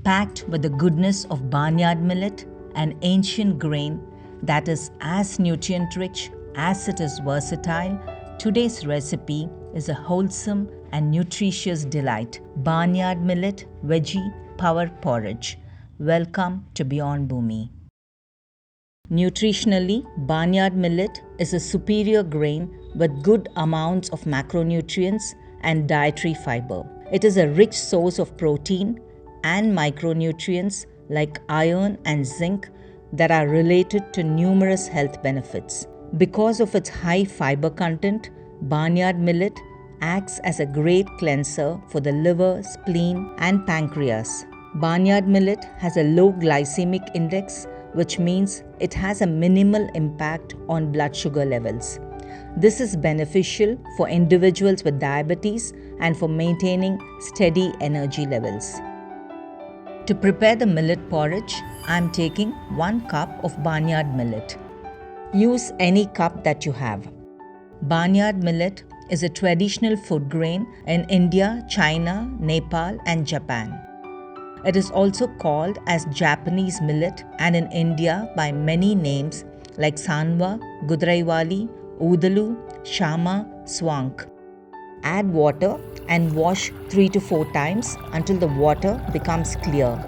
packed with the goodness of barnyard millet, an ancient grain that is as nutrient-rich as it is versatile. Today's recipe is a wholesome and nutritious delight, Barnyard Millet Veggie Power Porridge. Welcome to Beyond Bhumi. Nutritionally, barnyard millet is a superior grain with good amounts of macronutrients and dietary fiber. It is a rich source of protein and micronutrients like iron and zinc that are related to numerous health benefits. Because of its high fiber content, barnyard millet acts as a great cleanser for the liver, spleen, and pancreas. Barnyard millet has a low glycemic index, which means it has a minimal impact on blood sugar levels. This is beneficial for individuals with diabetes and for maintaining steady energy levels. To prepare the millet porridge, I am taking 1 cup of barnyard millet. Use any cup that you have. Barnyard millet is a traditional food grain in India, China, Nepal, and Japan. It is also called as Japanese millet and in India by many names like Sanwa, Kuthiraivali, Oodalu, Shyama, Sawank. Add water and wash 3 to 4 times until the water becomes clear.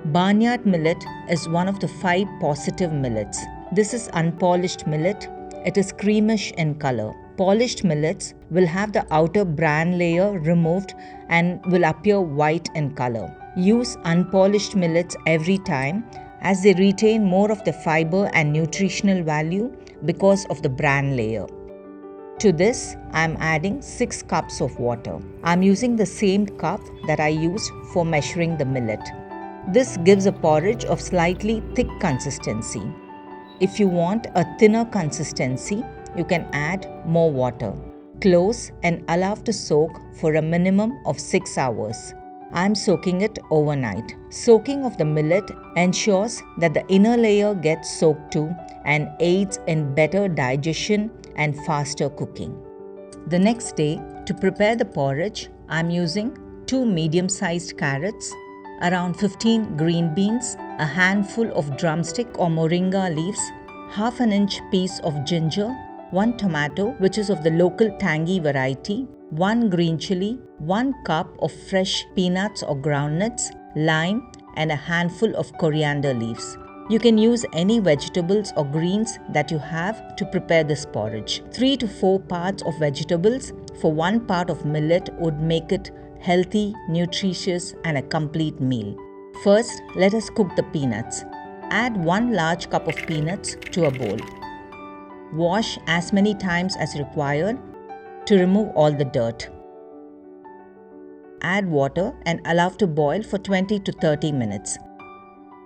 Barnyard millet is one of the 5 positive millets. This is unpolished millet. It is creamish in color. Polished millets will have the outer bran layer removed and will appear white in color. Use unpolished millets every time as they retain more of the fiber and nutritional value because of the bran layer. To this, I am adding 6 cups of water. I am using the same cup that I used for measuring the millet. This gives a porridge of slightly thick consistency. If you want a thinner consistency, you can add more water. Close and allow to soak for a minimum of 6 hours. I am soaking it overnight. Soaking of the millet ensures that the inner layer gets soaked too and aids in better digestion and faster cooking. The next day, to prepare the porridge, I am using 2 medium-sized carrots, around 15 green beans, a handful of drumstick or moringa leaves, half an inch piece of ginger, 1 tomato which is of the local tangy variety, 1 green chili, 1 cup of fresh peanuts or groundnuts, lime, and a handful of coriander leaves. You can use any vegetables or greens that you have to prepare this porridge. 3 to 4 parts of vegetables for 1 part of millet would make it healthy, nutritious, and a complete meal. First, let us cook the peanuts. Add 1 large cup of peanuts to a bowl. Wash as many times as required to remove all the dirt. Add water and allow to boil for 20 to 30 minutes.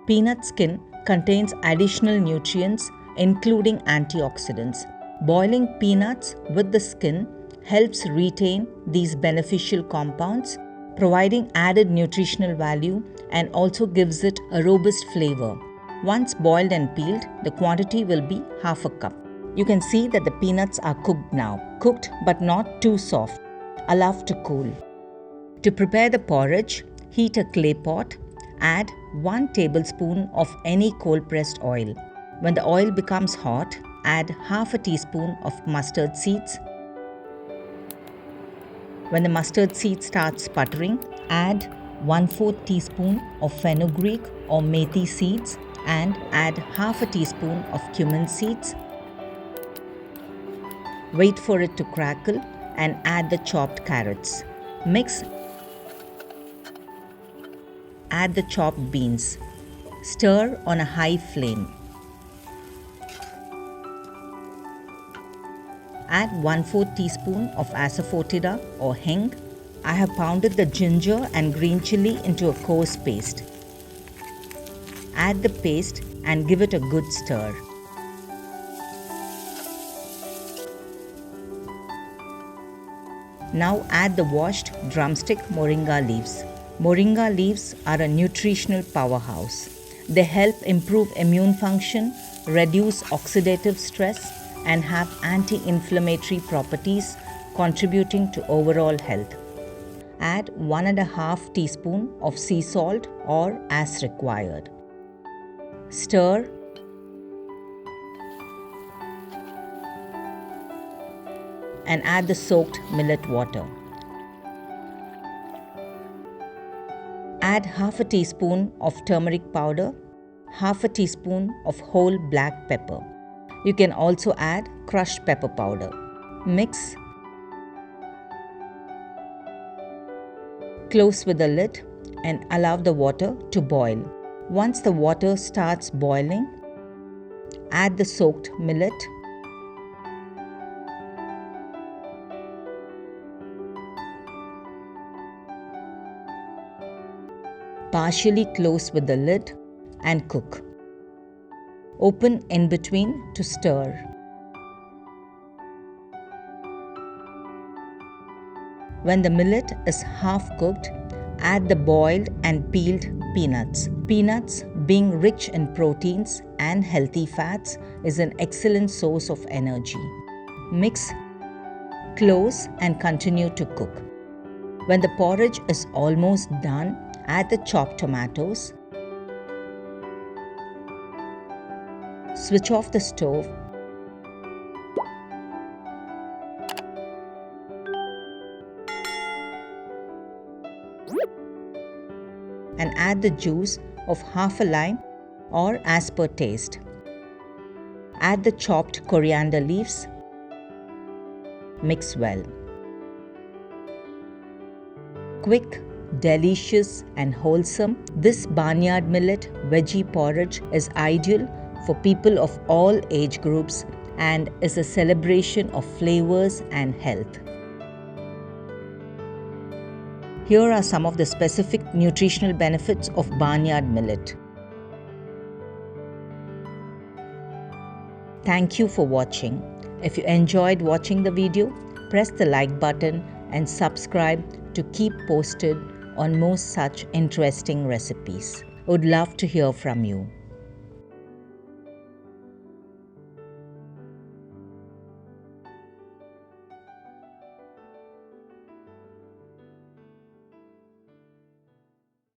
Peanut skin contains additional nutrients including antioxidants. Boiling peanuts with the skin helps retain these beneficial compounds, providing added nutritional value and also gives it a robust flavor. Once boiled and peeled, the quantity will be half a cup. You can see that the peanuts are cooked now. Cooked but not too soft. Allow to cool. To prepare the porridge, heat a clay pot. Add 1 tablespoon of any cold-pressed oil. When the oil becomes hot, add half a teaspoon of mustard seeds. When the mustard seed starts sputtering, add 1/4 teaspoon of fenugreek or methi seeds and add half a teaspoon of cumin seeds. Wait for it to crackle and add the chopped carrots. Mix. Add the chopped beans. Stir on a high flame. Add 1/4 teaspoon of asafoetida or heng. I have pounded the ginger and green chili into a coarse paste. Add the paste and give it a good stir. Now add the washed drumstick moringa leaves. Moringa leaves are a nutritional powerhouse. They help improve immune function, reduce oxidative stress, and have anti-inflammatory properties, contributing to overall health. Add 1.5 teaspoon of sea salt or as required. Stir and add the soaked millet water. Add half a teaspoon of turmeric powder, half a teaspoon of whole black pepper. You can also add crushed pepper powder. Mix. Close with the lid and allow the water to boil. Once the water starts boiling, add the soaked millet. Partially close with the lid and cook. Open in between to stir. When the millet is half cooked, add the boiled and peeled peanuts. Peanuts, being rich in proteins and healthy fats, is an excellent source of energy. Mix, close and continue to cook. When the porridge is almost done, add the chopped tomatoes. Switch off the stove. And add the juice of half a lime or as per taste. Add the chopped coriander leaves. Mix well. Quick, delicious and wholesome, this Barnyard Millet Veggie Porridge is ideal for people of all age groups and is a celebration of flavors and health. Here are some of the specific nutritional benefits of Barnyard Millet. Thank you for watching. If you enjoyed watching the video, press the like button and subscribe to keep posted on more such interesting recipes. Would love to hear from you.